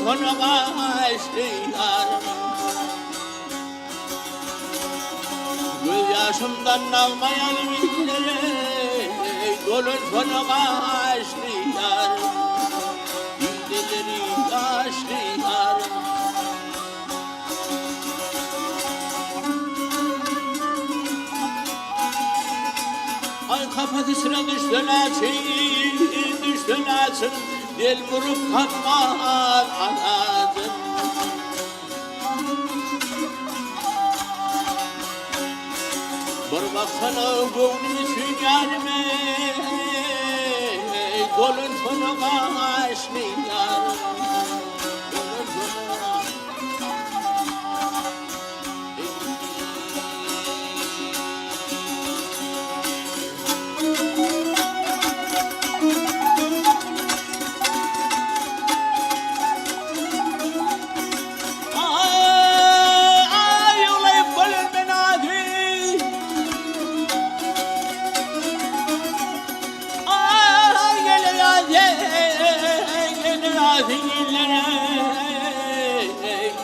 sonu başlıyor. Gözyaşımdan almayan bizlere yolun sonu başlıyor. Dideleri yaşlıyor. Ay kafasına düştün açın, dil vurup kalmaz anadın. Bir baksana gönlümü süngerime, dolun sonu başlıyor.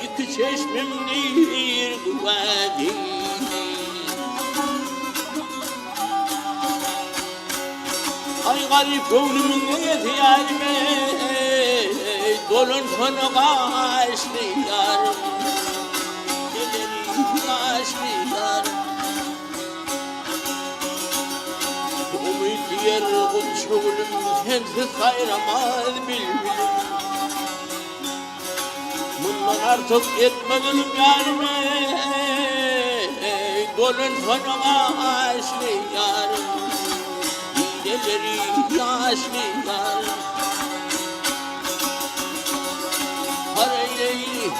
İki çeşmimdir kuvveti. Ay garip gönlümün ihtiyacıme dolun sonu başlıyor. Geceleri başlıyor. Umut yer kutşulum sensiz sayramaz bilbilim. Bundan artık etmedim yarime, dolun sonu başlıyor. Dideleri yaşlıyor. Hareyleyi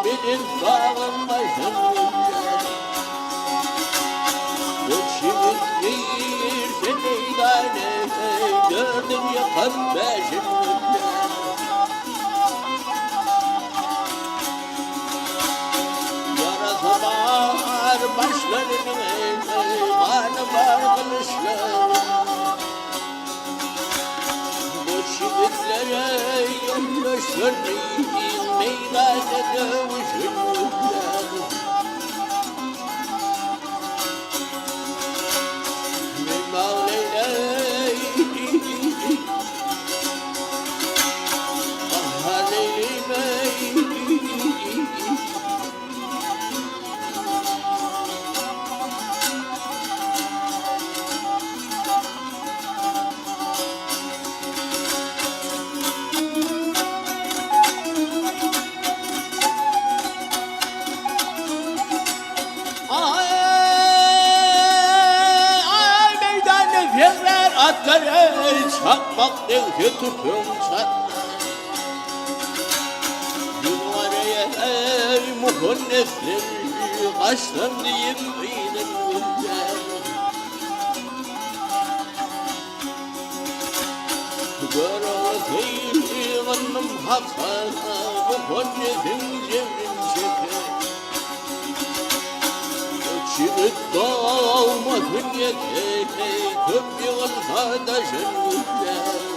benim dağın başında Göçümüz değilse meydane gördüm yakan peşimde Yarasa var başlarını kanı var kılıçlar Şivitlere yol gösterdiğim meydana dövüşürler Mevleyle ah Leylime Saatler çakmak devke tutunsa Yuvaraya muhonnesler Kaçtan diyeyim benim güzel Görüldüğüm anım haksa Muhonnesin cevrin çeker Çivit doğmasın yeter Köp yığılsa taşın güzel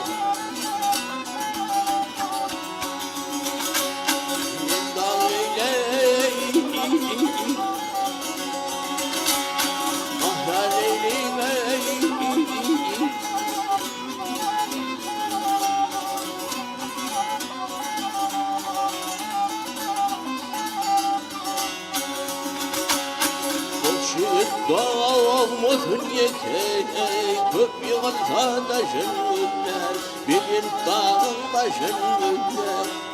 Doğmasın yeter Köp yığılsa taşın güzel Bir dağın başın güzel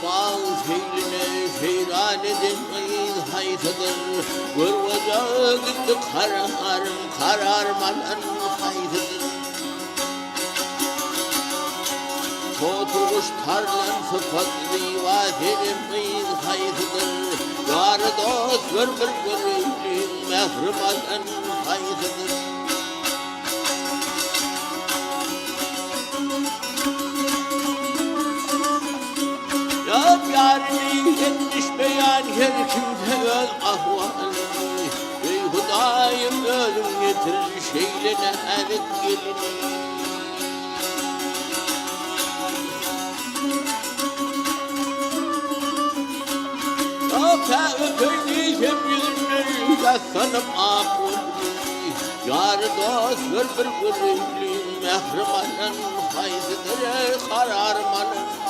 Bağ feyline feyran edin haytıdır Vurvaca gitti kararmadan haytıdır Oturmuş tarlan sıfat rivat edin haytıdır Yarı dost bir görüldüğün mehrimadan haytıdır Yarını etmiş beyan her kimde öz ahvalını Ey Hudayım ölüm getirir şeylene erik gelini Ya öpöyleyeceğim yüzünü yaslanıp akıllı Yar dost bir gülüklü mehrimanın haydıdır kararmanın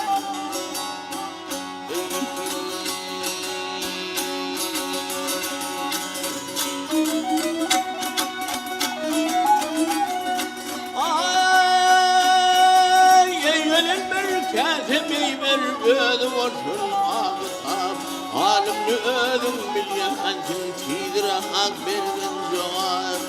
Kâtemi ver ödüm olsun ağıtam Halimni ödüm bilyen kim tidire hak bergen zoğar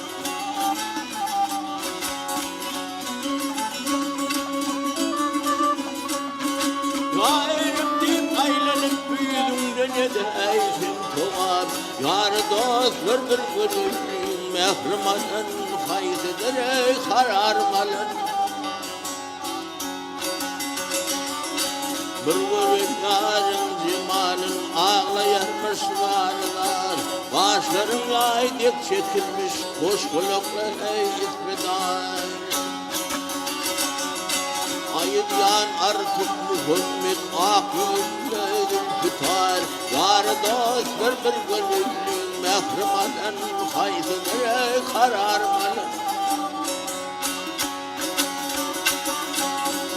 Gayrım deyip aylanıp büyüdüm de ne de eysim doğar Yarı dost bir gülüklüğün mehrimanın haydıdır kararmalın Bir görünlerin cemalın ağlayarmış varlar Başların aydık çekilmiş boş kulaklar ey ismedar Ayıdyan artık Muhammed ak yüzlerin tutar Yarı dost bir gönüllün mehrimadan haydıdır kararmalı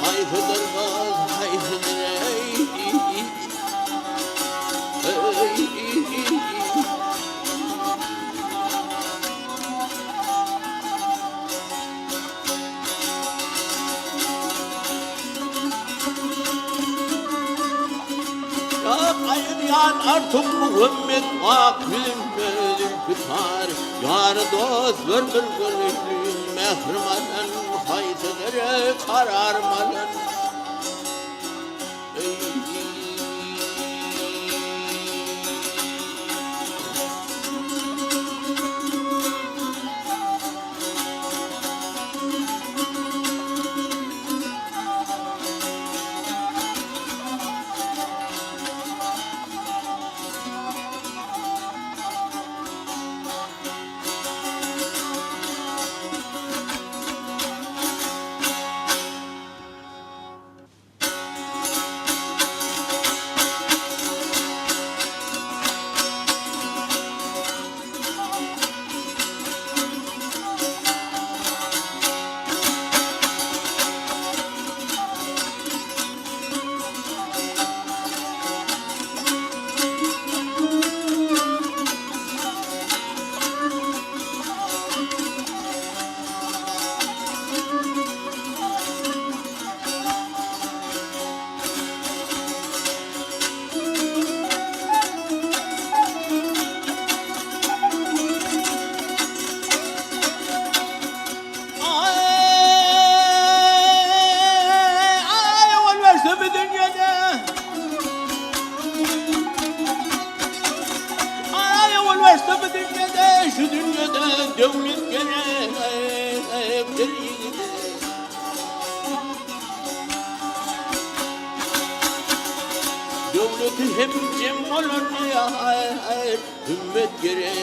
Haydıdır dost haydıdır Ayıdyan artık Muhammed ak yüzlerin tutar Yarı dost bir gönüllün mehrimadan haydıdır kararmalı devletin hemcem olan ya ümmet gerek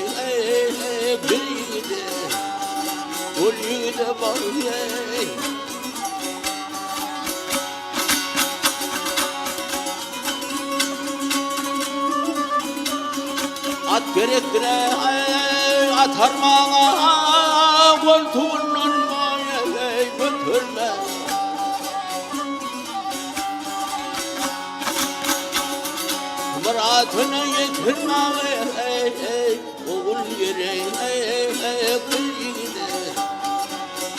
bir yigide ol yigide bak at gerektir at harmağa koltuğundan götürme muratına yetirme oğul gerek kul yigide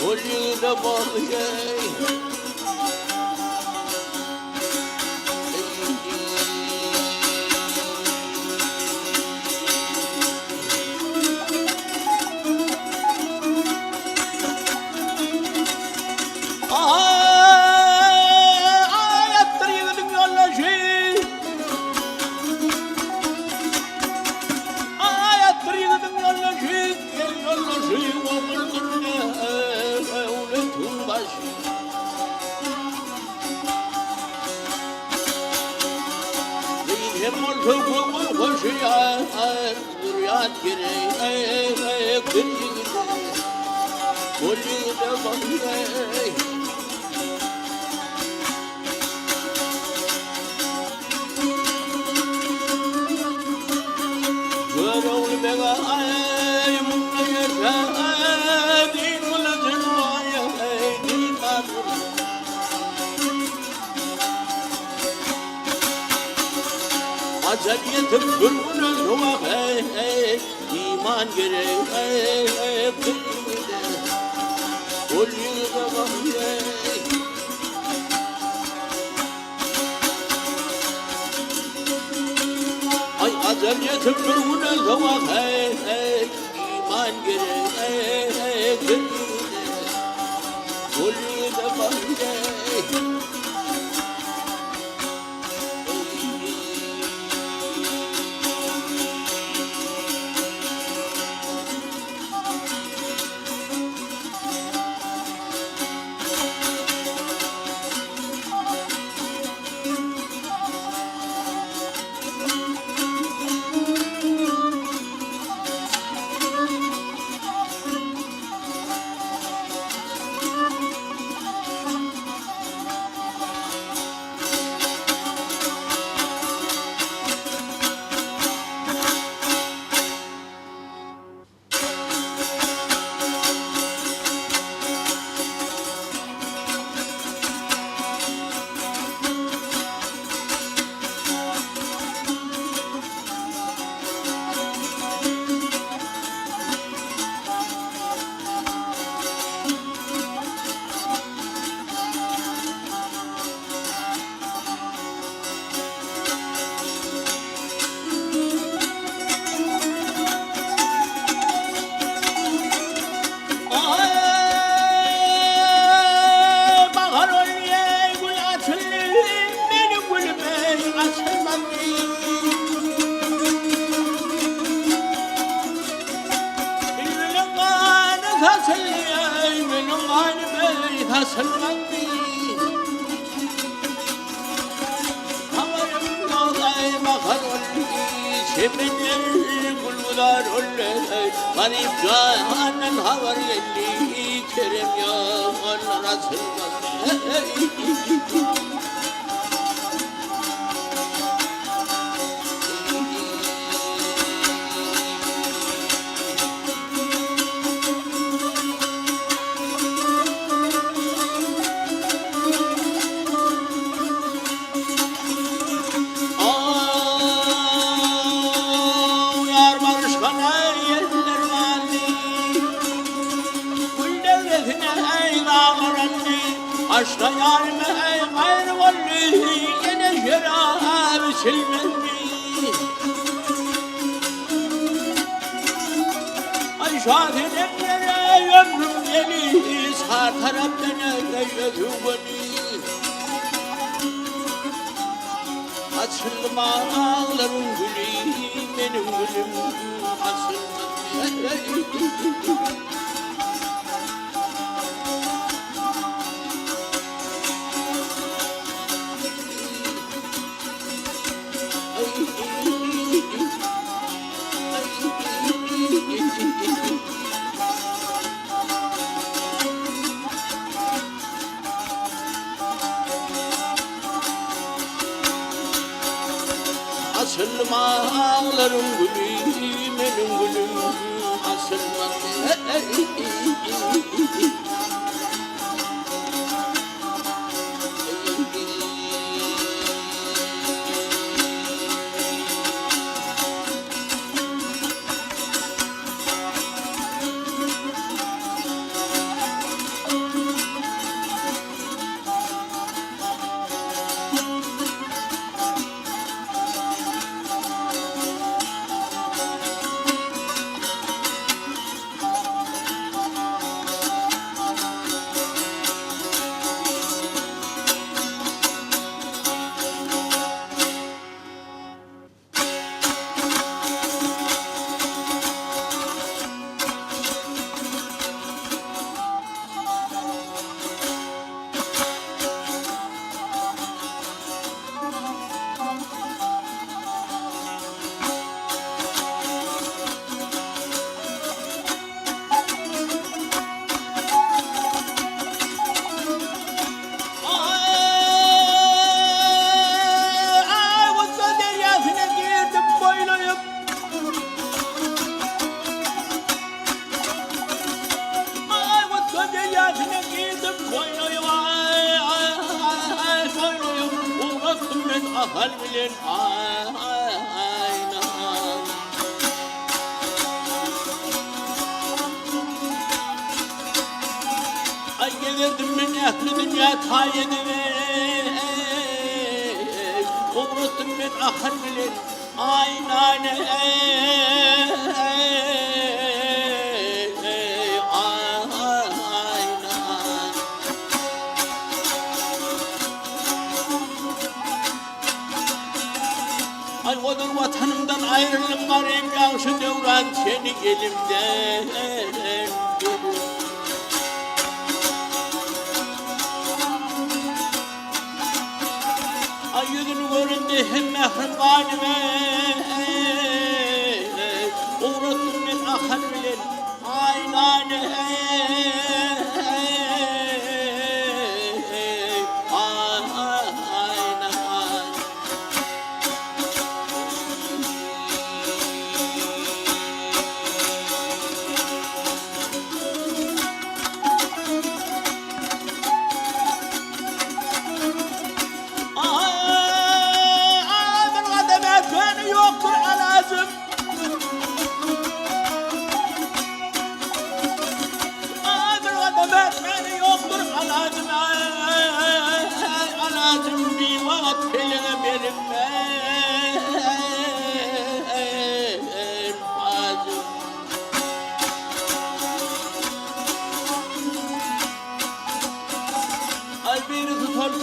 ol yigide bak Aceliyetim gülgünü soğuk iman gerek kıyıda ol yığda bak ay aceliyetim gülgünü soğuk iman gerek kıyıda ol yığda bak Şebenler bulgular olle garip canan havar gelli kerem ya onlara sırmaz Aşka yarime gayrı golli yine şerab silmendi Ay şahidenlere ömrüm geli sağ taraftan ötübeni Açılma ağlarım gülü benim gülüm açılma asılma ağlarım gülüm benim gülüm asılma. Ahal bilen ayna. Ay gelirdim ben ehli dünya tayyedime. Umruttum ben ahal bilen ayna. Ay odur vatanımdan ayrılım garip yağışı devran seni elimden ay yüzünü görünce hem mehrim galime uğrattım ben ahal bilen aynane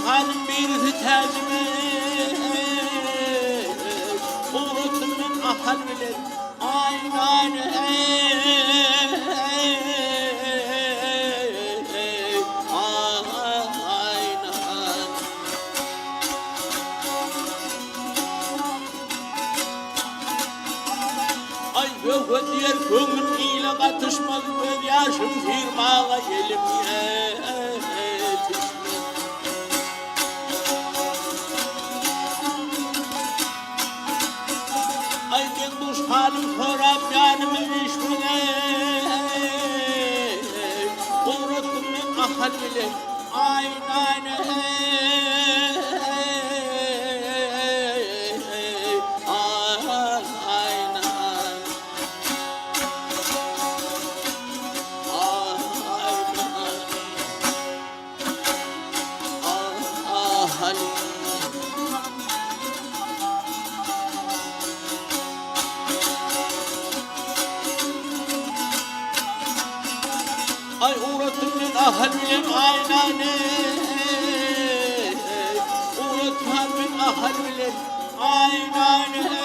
halim birisi tercüme uğrattım ben ahal bilen aynane ay ve diğer kömür ile katışmaz göz yaşım firmağa gelim halim sorab canımı işmine uğrattım ben ahal bile aynane ay uğrattım ben ahal bilen aynane uğratmam ben ahal bilen aynane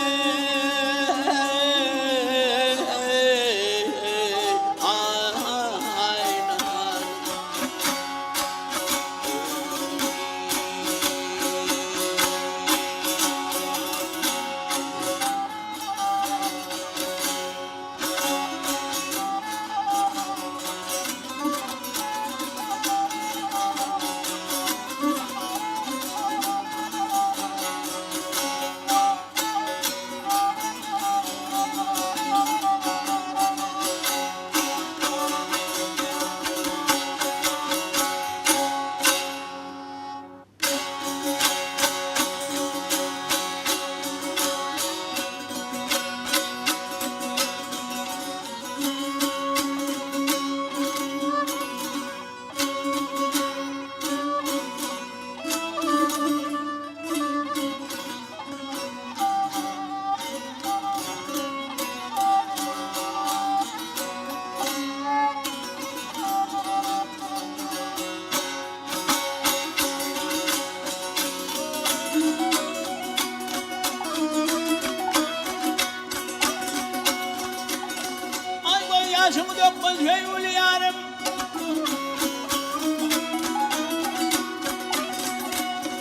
şöyle yarım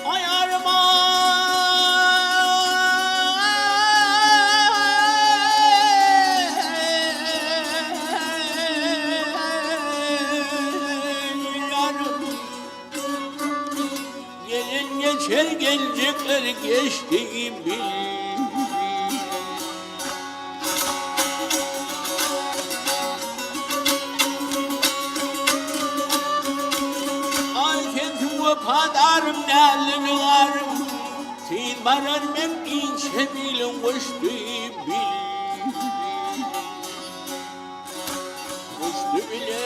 ayarıma yarım gelen geçer gelecekler geçti bil. Padarım nelini varım Tin barar men inçe bilin koştu bil Koştu bile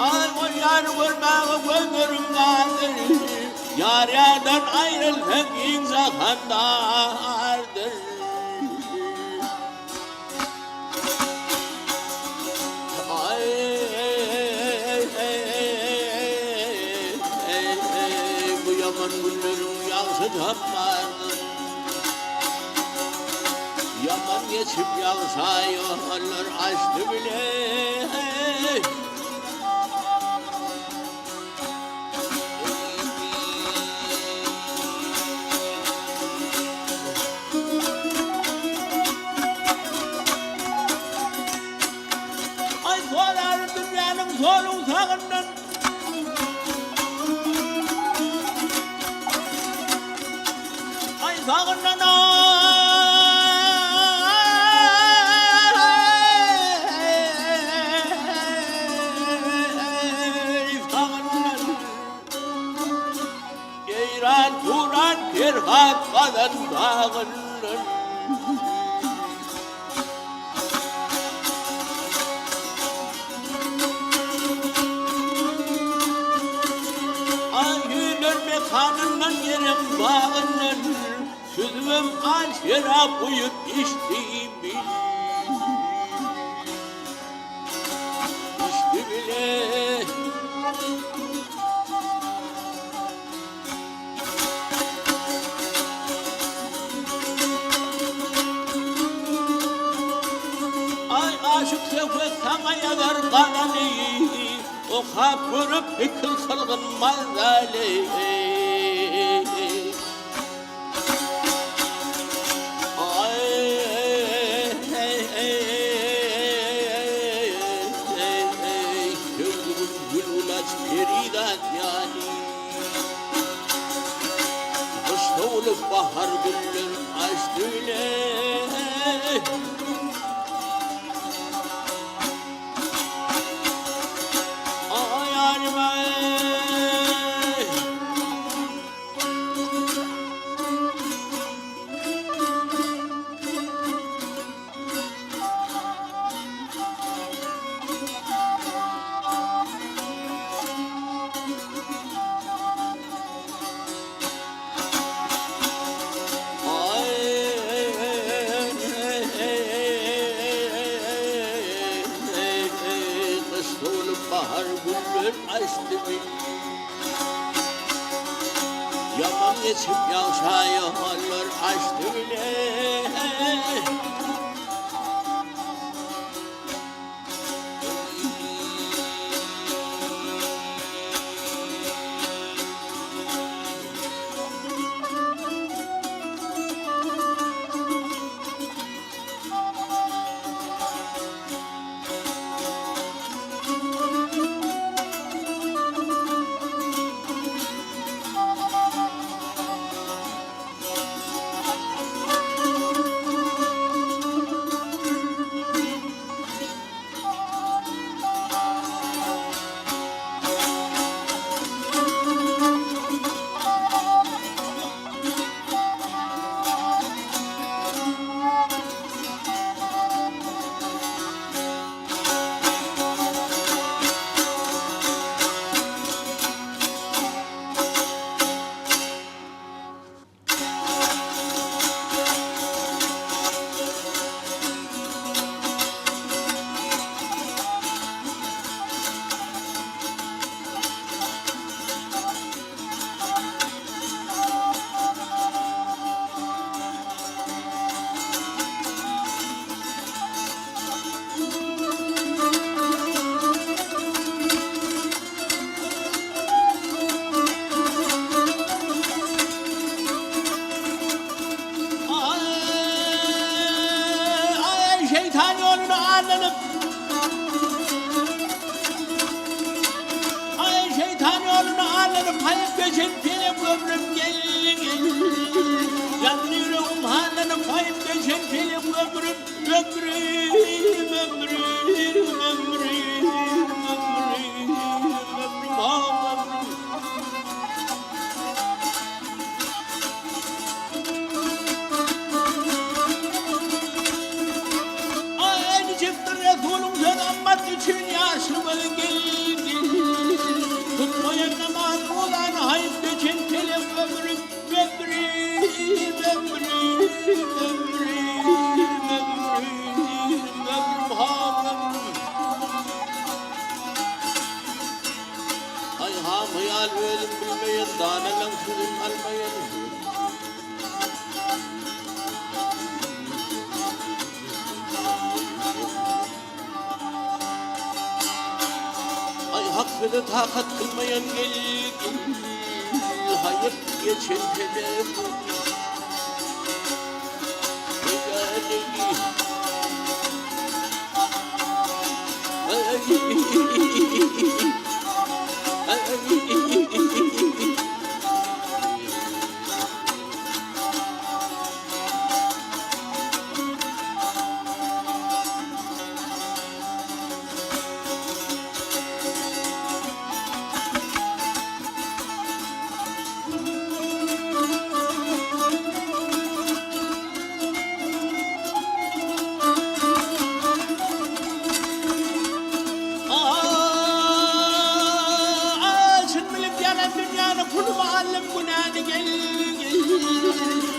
Ay o yar vurmağı gönlüm vardır Yar yardan ayrılmak inzahandardır Ay bu yaman günlerin yansıtamazdır Yaman geçip yalsa yollar açtı bile Solun sağından Ay sağından sağından Geyran turan kerhat kadan dağından Kanından yerim bağından Süzüm aşıra buyup içti bil İçti bile Ay aşık sevk sana yazar kanani O kapırıp hükül kılgın manzali Bahar güllerim açtı bile Ay yarim bahar güller açtı bil Yaman geçip yalsa yollar açtı bile ağlanıp ay şeytan yolunu ağlanıp hayıp geçen film ömrüm gelin yanıyorum ağlanıp hayıp geçen film ömrüm için yaşımın geldi tutmaya zaman olan hayıp geçen telef ömrüm ay ham hayal verim bilmeyen danelen sürüm almayan hakkını takat kılmayan gel hayır geçen telefon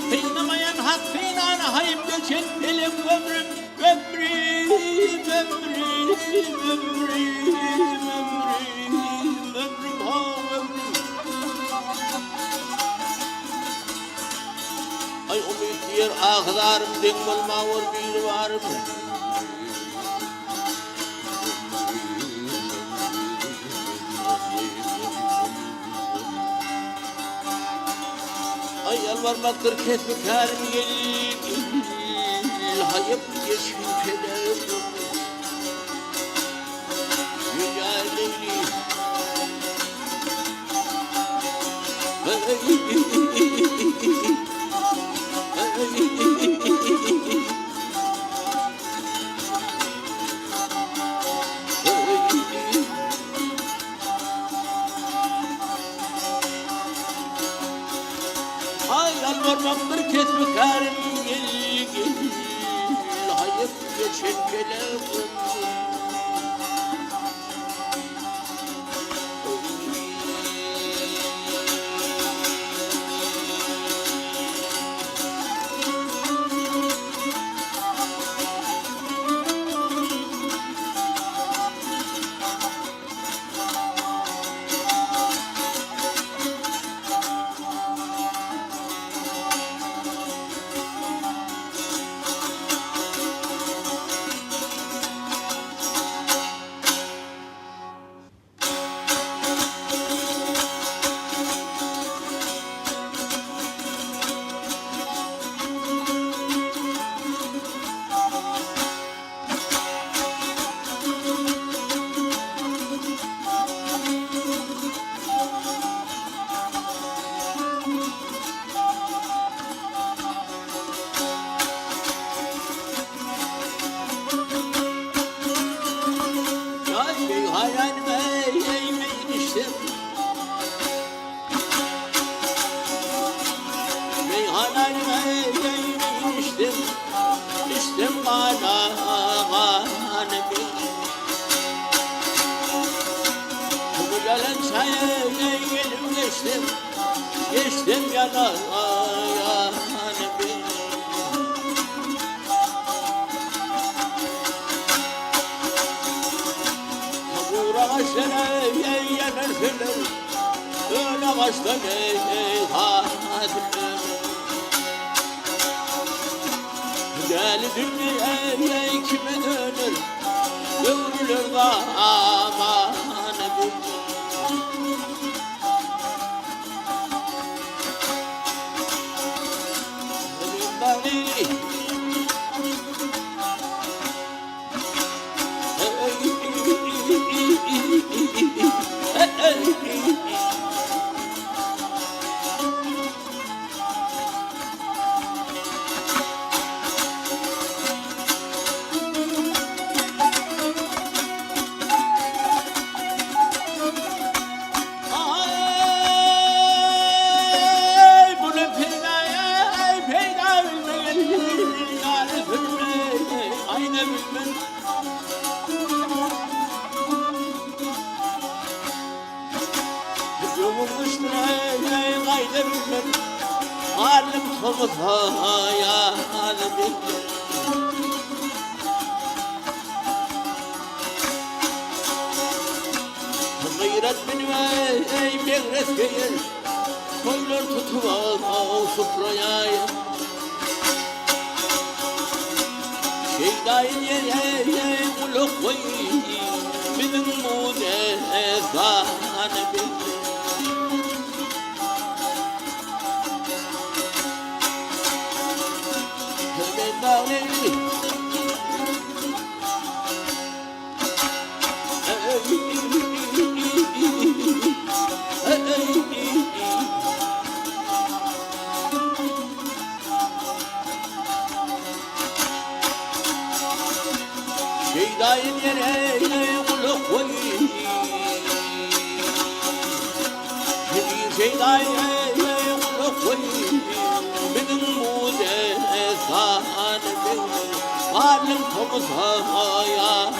Kıynamayan hak kıynana hayım geçen telef ömrüm ay o bir ağlarım dengel mağur bir varım ay yalvarmaktır kesmek harim gel hayıp geçin telefon Yüce Leyli yalvarmaktır kesmek harim gel hayıp geçen telefon İçtim bana bu gelen çaya elim geçtim yana bu ağaçlara yenersinler öyle ağaçta Deli dünyaya kime dönür Dönülür da aman bilmem. Yumulmuştur ey kayda bilmem. Halim soluk hayal bilmem. Gayret benim ey megres gelir. Koylar tutup al sofraya. Şeydayın yere kulak koy. Bizim bu destan bilmem. Şeydayın yere kulak koy. Şeydayın yere kulak koy. Bizim bu destan bilmem. Halim komut hayal